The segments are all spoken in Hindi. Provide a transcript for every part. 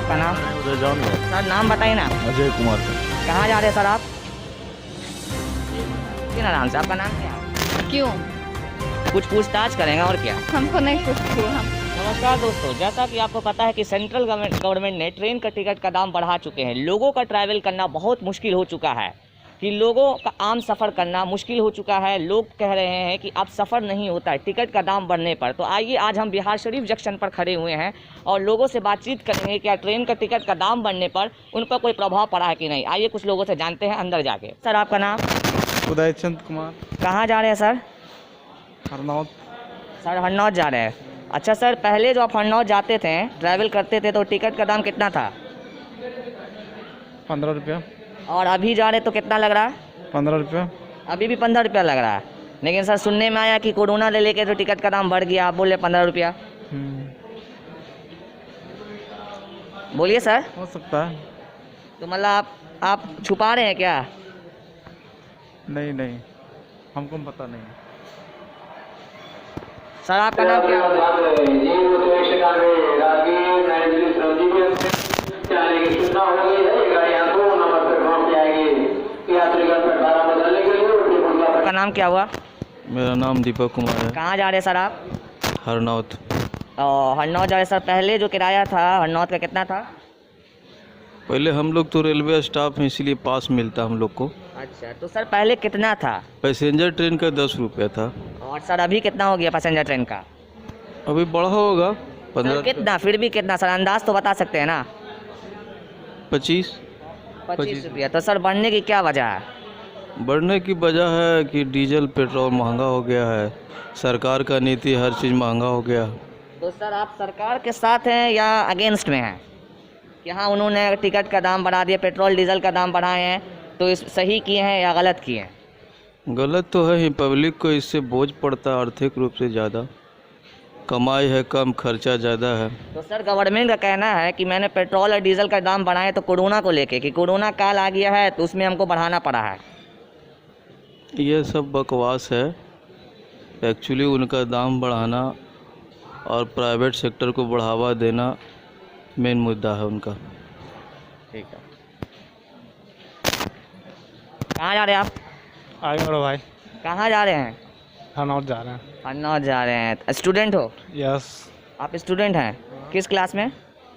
आपका नाम? सर नाम बताइए ना। अजय कुमार। कहाँ जा रहे हैं सर आप? किन आराम से, आपका नाम क्या है? क्यों? कुछ पूछताछ करेंगे और क्या। हमको नहीं कुछ हुआ। हम नमस्कार दोस्तों, जैसा कि आपको पता है कि सेंट्रल गवर्नमेंट ने ट्रेन का टिकट का दाम बढ़ा चुके हैं। लोगों का ट्रैवल करना बहुत मुश्किल हो चुका है, कि लोगों का आम सफ़र करना मुश्किल हो चुका है। लोग कह रहे हैं कि अब सफ़र नहीं होता है टिकट का दाम बढ़ने पर। तो आइए आज हम बिहार शरीफ जंक्शन पर खड़े हुए हैं और लोगों से बातचीत करेंगे क्या ट्रेन का टिकट का दाम बढ़ने पर उन पर कोई प्रभाव पड़ा है कि नहीं। आइए कुछ लोगों से जानते हैं अंदर जाके। सर आपका नाम? उदय चंद कुमार। कहाँ जा रहे हैं सर? हरनौत। सर हरनौत जा रहे हैं। अच्छा सर, पहले जो आप हरनौत जाते थे ट्रैवल करते थे तो टिकट का दाम कितना था? 15 रुपया। और अभी जा रहे तो कितना लग रहा है? 15 रुपया। अभी भी 15 रुपया लग रहा है। लेकिन सर सुनने में आया कि कोरोना ले लेके तो टिकट का दाम बढ़ गया, आप बोले 15 रुपया। बोलिए सर। हो सकता है। तो मतलब आप छुपा रहे हैं क्या? नहीं, हमको पता नहीं। सर आपका नाम क्या है? आपका नाम क्या हुआ? मेरा नाम दीपक कुमार है। कहाँ जा रहे हैं सर आप? हरनौत। हरनौत जा रहे हैं सर। पहले जो किराया था हरनौत का कितना था? पहले हम लोग तो रेलवे स्टाफ हैं इसीलिए पास मिलता हम लोग को। अच्छा, तो सर पहले कितना था? पैसेंजर ट्रेन का 10 रुपया था। और सर अभी कितना हो गया पैसेंजर ट्रेन का? अभी बढ़ा होगा 15। कितना, फिर भी कितना सर, अंदाज तो बता सकते हैं ना? 25 रुपया। तो सर बढ़ने की क्या वजह है? बढ़ने की वजह है कि डीजल पेट्रोल महंगा हो गया है, सरकार का नीति हर चीज़ महंगा हो गया। तो सर आप सरकार के साथ हैं या अगेंस्ट में हैं? कि हाँ उन्होंने टिकट का दाम बढ़ा दिया, पेट्रोल डीजल का दाम बढ़ाए हैं, तो इस सही किए हैं या गलत किए हैं? गलत तो है ही, पब्लिक को इससे बोझ पड़ता है आर्थिक रूप से ज़्यादा, कमाई है कम, खर्चा ज़्यादा है। तो सर गवर्नमेंट का कहना है कि मैंने पेट्रोल और डीजल का दाम बढ़ाए तो कोरोना को लेके, कि कोरोना काल आ गया है तो उसमें हमको बढ़ाना पड़ा है। ये सब बकवास है। एक्चुअली उनका दाम बढ़ाना और प्राइवेट सेक्टर को बढ़ावा देना मेन मुद्दा है उनका। ठीक है। कहाँ जा रहे हैं आप? आगे बढ़ो भाई। कहाँ जा रहे हैं? हरनौत जा रहे हैं। हरनौत जा रहे हैं। स्टूडेंट हो? यस। आप स्टूडेंट हैं? किस क्लास में?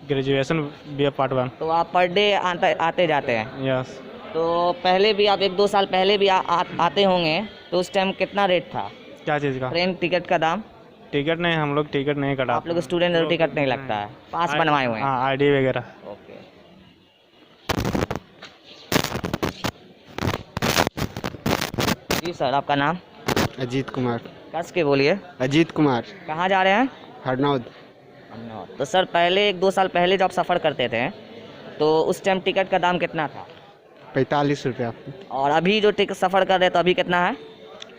Graduation BA part 1। तो आप पर डे आते जाते हैं? यस। तो पहले भी आप 1-2 साल पहले भी आते होंगे, तो उस टाइम कितना रेट था क्या चीज़ का? ट्रेन टिकट का दाम? टिकट नहीं, हम लोग टिकट नहीं कटा। आप लोग स्टूडेंट हो, टिकट नहीं लगता है, पास बनवाए हुए हैं? हाँ, ID वगैरह। ओके। जी सर आपका नाम? अजीत कुमार। कस के बोलिए। अजीत कुमार। कहाँ जा रहे हैं? हरनौत। तो सर पहले 1-2 साल पहले जब सफ़र करते थे तो उस टाइम टिकट का दाम कितना था? 45 रुपया। और अभी जो टिकट सफ़र कर रहे हैं तो अभी कितना है?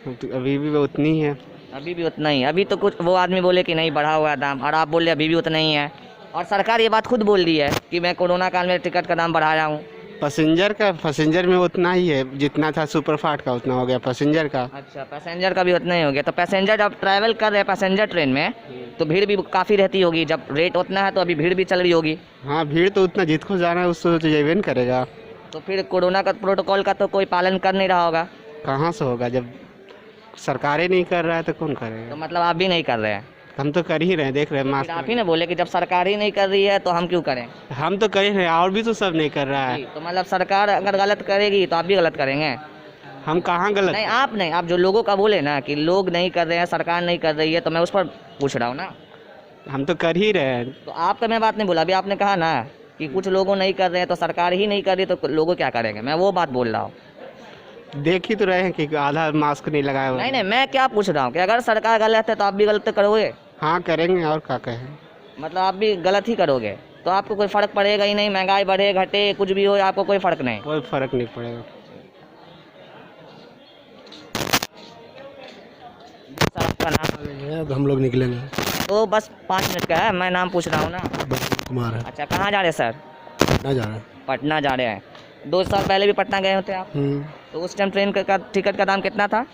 तो अभी भी उतनी ही है। अभी भी उतना ही। अभी तो कुछ वो आदमी बोले कि नहीं बढ़ा हुआ है दाम, और आप बोले अभी भी उतना ही है। और सरकार ये बात खुद बोल रही है कि मैं कोरोना काल में टिकट का दाम बढ़ाया हूँ। पैसेंजर में उतना ही है, जितना था सुपरफास्ट का उतना हो गया पैसेंजर का। अच्छा, पैसेंजर का भी उतना ही हो गया। तो पैसेंजर जब ट्रैवल कर रहे हैं पैसेंजर ट्रेन में तो भीड़ भी काफ़ी रहती होगी। जब रेट उतना है तो अभी भीड़ भी चल रही होगी। हाँ, भीड़ तो उतना जिसको जाना है उसको तो जेबे न करेगा। तो फिर कोरोना का प्रोटोकॉल का तो कोई पालन कर नहीं रहा होगा। कहाँ से होगा, जब सरकारें नहीं कर रहा है तो कौन तो करेगा? मतलब आप भी नहीं कर रहे हैं? हम तो कर ही रहे हैं, देख रहे हैं फिर मास्क। आप ही ने बोले कि जब सरकार ही नहीं कर रही है तो हम क्यों करें? हम तो कर ही रहे हैं, और भी तो सब नहीं कर रहा है। तो मतलब सरकार अगर गलत करेगी तो आप भी गलत करेंगे? हम कहाँ गलत? नहीं आप नहीं, आप जो लोगों का बोले ना कि लोग नहीं कर रहे हैं, सरकार नहीं कर रही है, तो मैं उस पर पूछ रहा हूँ ना। हम तो कर ही रहे हैं। तो आपका मैं बात नहीं बोला, अभी आपने कहा ना कि कुछ लोगों नहीं कर रहे हैं तो सरकार ही नहीं कर रही तो लोगों क्या करेंगे, मैं वो बात बोल रहा हूँ। देख ही तो रहे हैं कि आधा मास्क नहीं लगाया हुआ। नहीं, मैं क्या पूछ रहा हूँ कि अगर सरकार गलत है तो आप भी गलत करोगे? हाँ करेंगे, और क्या कहें। मतलब आप भी गलत ही करोगे तो आपको कोई फ़र्क पड़ेगा ही नहीं। महंगाई बढ़े घटे कुछ भी हो, आपको कोई फ़र्क नहीं? कोई फर्क नहीं पड़ेगा। सर आपका नाम? अब हम लोग निकलेंगे। तो बस 5 मिनट का है, मैं नाम पूछ रहा हूँ ना। कुमार है। अच्छा, कहाँ जा रहे हैं सर? ना जा रहे हैं। पटना जा रहे हैं। 2 साल पहले भी पटना गए होते आप? तो उस टाइम ट्रेन का टिकट का दाम कितना था?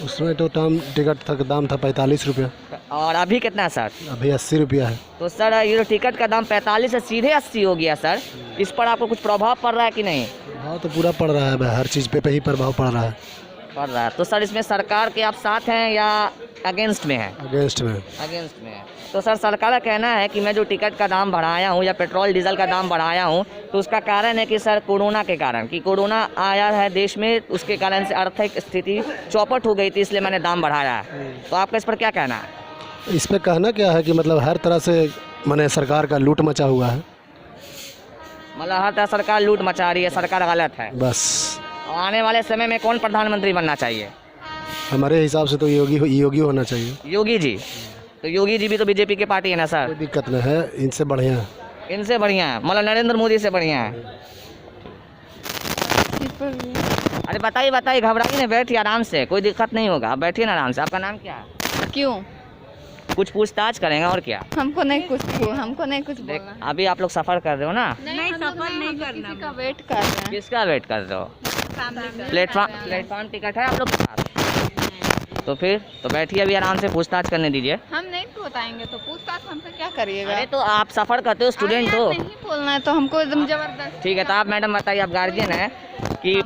उसमें तो टिकट का दाम था 45 रुपया, और अभी कितना है सर? अभी 80 रुपया है। तो सर ये जो टिकट का दाम 45 से सीधे 80 हो गया सर, इस पर आपको कुछ प्रभाव पड़ रहा है कि नहीं? प्रभाव तो पूरा पड़ रहा है भाई, हर चीज़ पे ही प्रभाव पड़ रहा है। पड़ रहा है। तो सर इसमें सरकार के आप साथ हैं या अगेंस्ट में हैं? अगेंस्ट में। अगेंस्ट में है। तो सर सरकार का कहना है कि मैं जो टिकट का दाम बढ़ाया हूँ या पेट्रोल डीजल का दाम बढ़ाया हूँ, तो उसका कारण है कि सर कोरोना के कारण, कि कोरोना आया है देश में, उसके कारण से आर्थिक स्थिति चौपट हो गई थी, इसलिए मैंने दाम बढ़ाया है। तो आपका इस पर क्या कहना है? इस पे कहना क्या है कि मतलब हर तरह से माने सरकार का लूट मचा हुआ है, मतलब हर तरह सरकार लूट मचा रही है, सरकार गलत है। बस। और आने वाले समय में कौन प्रधानमंत्री बनना चाहिए? हमारे हिसाब से तो योगी होना चाहिए। योगी जी? तो योगी जी भी तो बीजेपी की पार्टी है ना सर? कोई दिक्कत नहीं है, इनसे बढ़िया है। इनसे बढ़िया है, मतलब नरेंद्र मोदी से बढ़िया है। अरे बताइए बताइए, घबराइए नहीं, बैठिए आराम से, कोई दिक्कत नहीं होगा, आप बैठिए ना आराम से। आपका नाम क्या है? क्यों? कुछ पूछताछ करेंगे और क्या? हमको नहीं कुछ बोलना। अभी आप लोग सफ़र कर रहे हो ना? नहीं सफर नहीं करना, किसी का वेट कर रहे हैं। किसका वेट कर रहे हो? प्लेटफॉर्म टिकट है आप लोग के पास? तो फिर तो बैठिए, अभी आराम से पूछताछ करने दीजिए। हम नहीं बताएंगे तो पूछताछ हमसे क्या करिएगा? अरे तो आप सफ़र करते हो, स्टूडेंट हो। नहीं बोलना है तो हमको एकदम जबरदस्त। ठीक है, तो आप मैडम बताइए, आप गार्जियन हैं कि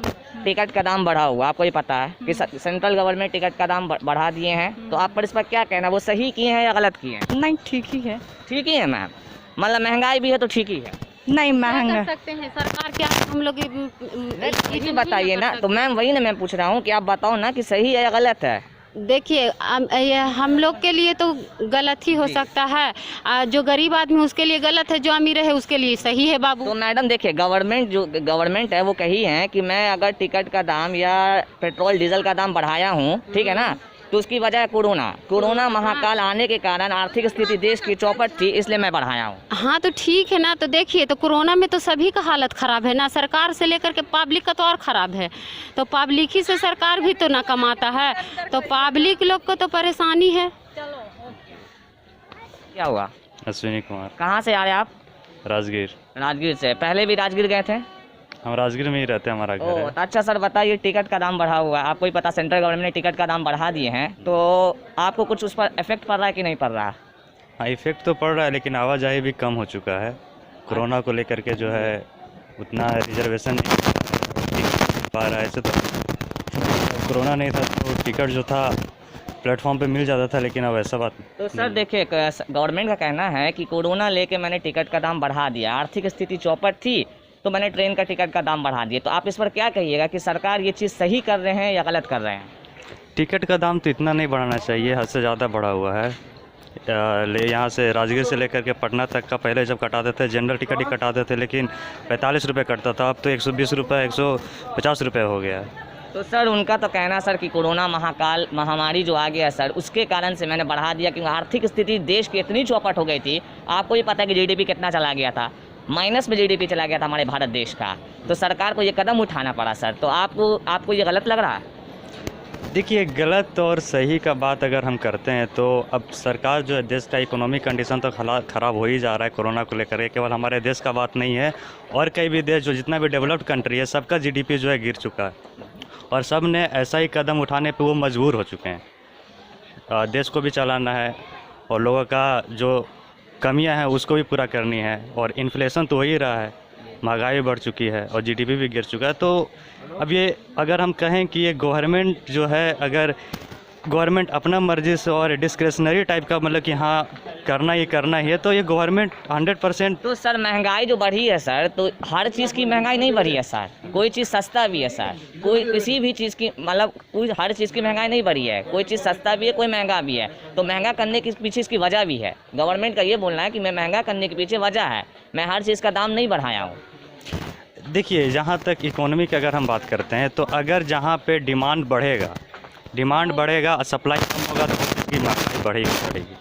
टिकट का दाम बढ़ा हुआ, आपको ही पता है कि सेंट्रल गवर्नमेंट टिकट का दाम बढ़ा दिए हैं, तो आप पर इस पर क्या कहना, वो सही किए हैं या गलत किए हैं? नहीं, ठीक ही है। ठीक ही है मैम, मतलब महंगाई भी है तो ठीक ही है। नहीं क्या महंगा कर सकते हैं, सरकार क्या हम लोग ये बताइए ना, तो मैम वही ना मैं पूछ रहा हूँ कि आप बताओ ना कि सही है या गलत है। देखिए हम लोग के लिए तो गलत ही हो सकता है, जो गरीब आदमी उसके लिए गलत है, जो अमीर है उसके लिए सही है बाबू। तो मैडम देखिए, गवर्नमेंट है वो कही है कि मैं अगर टिकट का दाम या पेट्रोल डीजल का दाम बढ़ाया हूँ, ठीक है ना, तो उसकी वजह है कोरोना महाकाल आने के कारण आर्थिक स्थिति देश की चौपट थी, इसलिए मैं बढ़ाया हूँ। हाँ तो ठीक है ना, तो देखिए तो कोरोना में तो सभी का हालत ख़राब है ना, सरकार से लेकर के पब्लिक का तो और ख़राब है। तो पब्लिक ही से सरकार भी तो ना कमाता है, तो पब्लिक लोग को तो परेशानी है। क्या हुआ? अश्विनी कुमार, कहाँ से आ रहे हैं आप? राजगीर से। पहले भी राजगीर गए थे? हम राजगीर में ही रहते हैं, हमारा घर है। तो अच्छा सर बताइए, टिकट का दाम बढ़ा हुआ है, आपको ही पता सेंट्रल गवर्नमेंट ने टिकट का दाम बढ़ा दिए हैं, तो आपको कुछ उस पर इफेक्ट पड़ रहा है कि नहीं पड़ रहा? हाँ, इफेक्ट तो पड़ रहा है, लेकिन आवाजाही भी कम हो चुका है। कोरोना को लेकर के जो है उतना रिजर्वेशन नहीं पा रहा है। ऐसे तो कोरोना नहीं था तो टिकट जो था प्लेटफॉर्म पे मिल जाता था, लेकिन अब ऐसा बात तो सर देखिए, गवर्नमेंट का कहना है कि कोरोना लेके मैंने टिकट का दाम बढ़ा दिया, आर्थिक स्थिति चौपट थी तो मैंने ट्रेन का टिकट का दाम बढ़ा दिया। तो आप इस पर क्या कहिएगा कि सरकार ये चीज़ सही कर रहे हैं या गलत कर रहे हैं? टिकट का दाम तो इतना नहीं बढ़ाना चाहिए, हद से ज़्यादा बढ़ा हुआ है। यहाँ से राजगीर से लेकर के पटना तक का पहले जब कटाते थे जनरल टिकट ही कटाते थे, लेकिन 45 रुपये कटता था, अब तो 120 रुपये 150 रुपये हो गया है। तो सर उनका तो कहना सर कि कोरोना महामारी जो आ गया सर, उसके कारण से मैंने बढ़ा दिया, क्योंकि आर्थिक स्थिति देश की इतनी चौपट हो गई थी। आपको भी पता है कि जीडीपी कितना चला गया था, माइनस में जीडीपी चला गया था हमारे भारत देश का। तो सरकार को ये कदम उठाना पड़ा सर, तो आपको ये गलत लग रहा है? देखिए, गलत और सही का बात अगर हम करते हैं तो अब सरकार जो है, देश का इकोनॉमिक कंडीशन तो ख़राब हो ही जा रहा है कोरोना को लेकर के। केवल हमारे देश का बात नहीं है, और कई भी देश जो जितना भी डेवलप्ड कंट्री है, सबका जीडीपी जो है गिर चुका है, और सब ने ऐसा ही कदम उठाने पे वो मजबूर हो चुके हैं। देश को भी चलाना है और लोगों का जो कमियां हैं उसको भी पूरा करनी है, और इन्फ्लेशन तो हो ही रहा है, महंगाई भी बढ़ चुकी है और जीडीपी भी गिर चुका है। तो अब ये अगर हम कहें कि ये गवर्नमेंट जो है, अगर गवर्नमेंट अपना मर्जी से और डिस्क्रिशनरी टाइप का मतलब कि हाँ करना ही है, तो ये गवर्नमेंट 100%। तो सर महंगाई जो बढ़ी है सर, तो हर चीज़ की महंगाई नहीं बढ़ी है सर, कोई चीज़ सस्ता भी है सर, कोई किसी भी चीज़ की मतलब कोई हर चीज़ की महंगाई नहीं बढ़ी है, कोई चीज़ सस्ता भी है, कोई महंगा भी है। तो महंगा करने के पीछे इसकी वजह भी है, गवर्नमेंट का ये बोलना है कि मैं महंगा करने के पीछे वजह है, मैं हर चीज़ का दाम नहीं बढ़ाया हूँ। देखिए, जहाँ तक इकोनॉमी की अगर हम बात करते हैं, तो अगर जहाँ पे डिमांड बढ़ेगा और सप्लाई कम होगा तो इसकी महंगाई बढ़ेगी,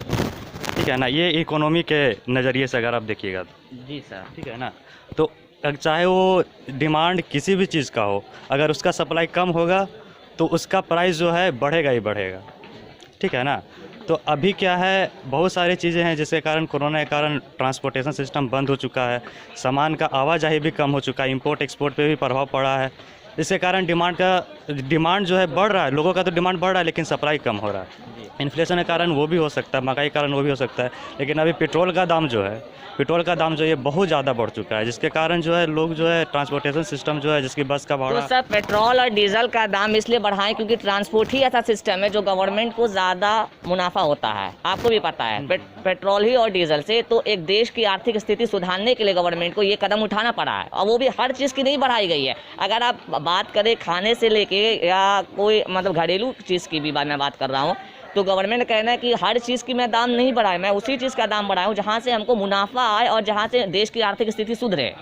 ठीक है ना। ये इकोनॉमी के नज़रिए से अगर आप देखिएगा तो जी सर, ठीक है ना। तो चाहे वो डिमांड किसी भी चीज़ का हो, अगर उसका सप्लाई कम होगा तो उसका प्राइस जो है बढ़ेगा ही बढ़ेगा, ठीक है ना। तो अभी क्या है, बहुत सारी चीज़ें हैं जिसके कारण कोरोना के कारण ट्रांसपोर्टेशन सिस्टम बंद हो चुका है, सामान का आवाजाही भी कम हो चुका है, इंपोर्ट एक्सपोर्ट पे भी प्रभाव पड़ा है, इसके कारण डिमांड का डिमांड जो है बढ़ रहा है, लोगों का तो डिमांड बढ़ रहा है लेकिन सप्लाई कम हो रहा है। इन्फ्लेशन के कारण वो भी हो सकता है, महंगाई के कारण वो भी हो सकता है, लेकिन अभी पेट्रोल का दाम जो है ये बहुत ज़्यादा बढ़ चुका है, जिसके कारण जो है लोग जो है ट्रांसपोर्टेशन सिस्टम जो है जिसकी बस का तो भाड़ा सर पेट्रोल और डीजल का दाम इसलिए बढ़ाएं क्योंकि ट्रांसपोर्ट ही ऐसा सिस्टम है जो गवर्नमेंट को ज़्यादा मुनाफा होता है, आपको भी पता है। पेट्रोल ही और डीजल से तो एक देश की आर्थिक स्थिति सुधारने के लिए गवर्नमेंट को ये कदम उठाना पड़ा है, और वो भी हर चीज़ की नहीं बढ़ाई गई है। अगर आप बात करें खाने से लेके या कोई मतलब घरेलू चीज़ की भी मैं बात कर रहा हूँ, तो गवर्नमेंट का कहना है कि हर चीज़ की मैं दाम नहीं बढ़ाए, मैं उसी चीज़ का दाम बढ़ाऊँ जहाँ से हमको मुनाफा आए और जहाँ से देश की आर्थिक स्थिति सुधरे।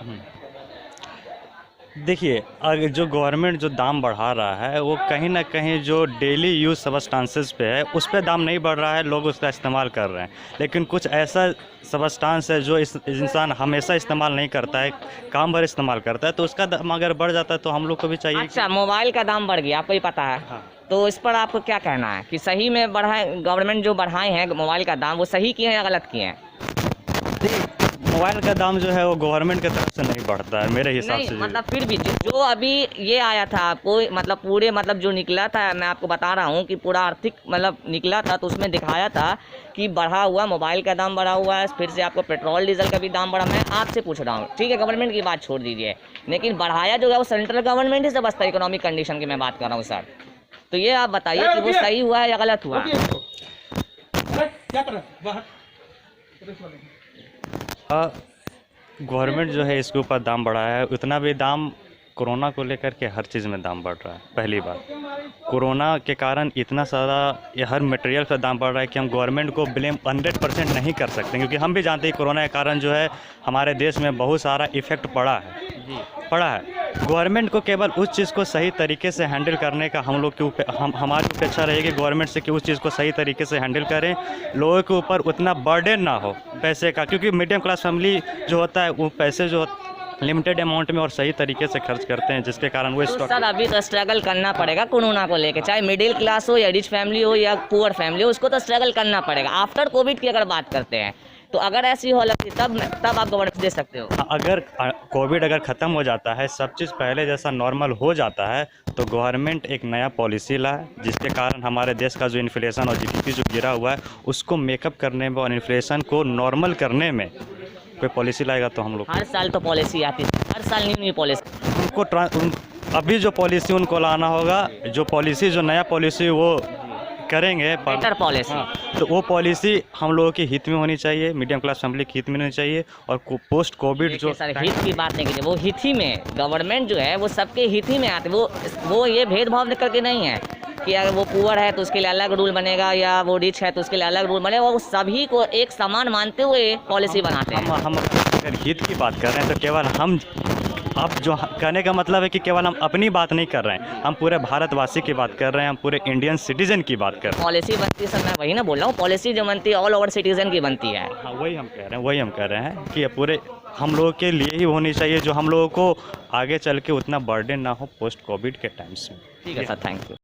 देखिए, अगर जो गवर्नमेंट जो दाम बढ़ा रहा है वो कहीं ना कहीं जो डेली यूज़ सबस्टांसेस पे है उस पर दाम नहीं बढ़ रहा है, लोग उसका इस्तेमाल कर रहे हैं। लेकिन कुछ ऐसा सबस्टांस है जो इंसान हमेशा इस्तेमाल नहीं करता है, काम भर इस्तेमाल करता है, तो उसका दाम अगर बढ़ जाता है तो हम लोग को भी चाहिए। अच्छा, मोबाइल का दाम बढ़ गया, आपको ही पता है। हाँ। तो इस पर आपको क्या कहना है कि सही में बढ़ाए, गवर्नमेंट जो बढ़ाए हैं मोबाइल का दाम वो सही किए हैं या गलत किए हैं? मोबाइल का दाम जो है वो गवर्नमेंट की तरफ से नहीं बढ़ता है मेरे हिसाब नहीं से। मतलब फिर भी जो अभी ये आया था आपको मतलब पूरे मतलब जो निकला था, मैं आपको बता रहा हूँ कि पूरा आर्थिक मतलब निकला था, तो उसमें दिखाया था कि बढ़ा हुआ मोबाइल का दाम बढ़ा हुआ है, फिर से आपको पेट्रोल डीजल का भी दाम बढ़ा। मैं आपसे पूछ रहा हूँ, ठीक है गवर्नमेंट की बात छोड़ दीजिए, लेकिन बढ़ाया जो है वो सेंट्रल गवर्नमेंट ही से बसता है, इकोनॉमिक कंडीशन की मैं बात कर रहा हूँ सर। तो ये आप बताइए कि वो सही हुआ है या गलत हुआ? गवर्नमेंट जो है इसके ऊपर दाम बढ़ाया है, उतना भी दाम कोरोना को लेकर के हर चीज़ में दाम बढ़ रहा है। पहली बात, कोरोना के कारण इतना सारा ये हर मटेरियल का दाम बढ़ रहा है कि हम गवर्नमेंट को ब्लेम 100% नहीं कर सकते, क्योंकि हम भी जानते हैं कोरोना के कारण जो है हमारे देश में बहुत सारा इफ़ेक्ट पड़ा है। गवर्नमेंट को केवल उस चीज़ को सही तरीके से हैंडल करने का हम लोग के हमारी अपेक्षा रहेगी गवर्नमेंट से कि उस चीज़ को सही तरीके से हैंडल करें, लोगों के ऊपर उतना बर्डन ना हो पैसे का, क्योंकि मीडियम क्लास फैमिली जो होता है वो पैसे जो लिमिटेड अमाउंट में और सही तरीके से खर्च करते हैं, जिसके कारण वो तो सर अभी तो स्ट्रगल करना पड़ेगा कोरोना को लेके, चाहे मिडिल क्लास हो या रिच फैमिली हो या पुअर फैमिली हो, उसको तो स्ट्रगल करना पड़ेगा। आफ्टर कोविड की अगर बात करते हैं तो अगर ऐसी हो लगती तब आप गवर्नमेंट दे सकते हो। अगर कोविड अगर ख़त्म हो जाता है, सब चीज़ पहले जैसा नॉर्मल हो जाता है, तो गवर्नमेंट एक नया पॉलिसी लाए जिसके कारण हमारे देश का जो इन्फ्लेशन और जीडीपी जो गिरा हुआ है उसको मेकअप करने में और इन्फ्लेशन को नॉर्मल करने में कोई पॉलिसी लाएगा तो हम लोग। हर साल तो पॉलिसी आती है, हर साल न्यू पॉलिसी। उनको अभी जो पॉलिसी उनको लाना होगा, जो नया पॉलिसी वो करेंगे बेटर पॉलिसी। तो वो पॉलिसी हम लोगों के हित में होनी चाहिए, मीडियम क्लास फैमिली के हित में होनी चाहिए। और पोस्ट कोविड जो सर हित की बात नहीं कीजिए, वो हित ही में गवर्नमेंट जो है वो सबके हित ही में आती है। वो ये भेदभाव करके नहीं है कि अगर वो पुअर है तो उसके लिए अलग रूल बनेगा या वो रिच है तो उसके लिए अलग रूल बनेगा, वो सभी को एक समान मानते हुए पॉलिसी बनाते हैं। हम अगर हित की बात कर रहे हैं तो केवल हम, अब जो कहने का मतलब है कि केवल हम अपनी बात नहीं कर रहे हैं, हम पूरे भारतवासी की बात कर रहे हैं, हम पूरे इंडियन सिटीजन की बात कर रहे हैं। पॉलिसी बनती है सर, मैं वही ना बोल रहा हूँ, पॉलिसी जो बनती है ऑल ओवर सिटीजन की बनती है। हाँ, वही हम कह रहे हैं कि पूरे हम लोगों के लिए ही होनी चाहिए, जो हम लोगों को आगे चल के उतना बर्डन ना हो पोस्ट कोविड के टाइम्स में। ठीक है सर, थैंक यू।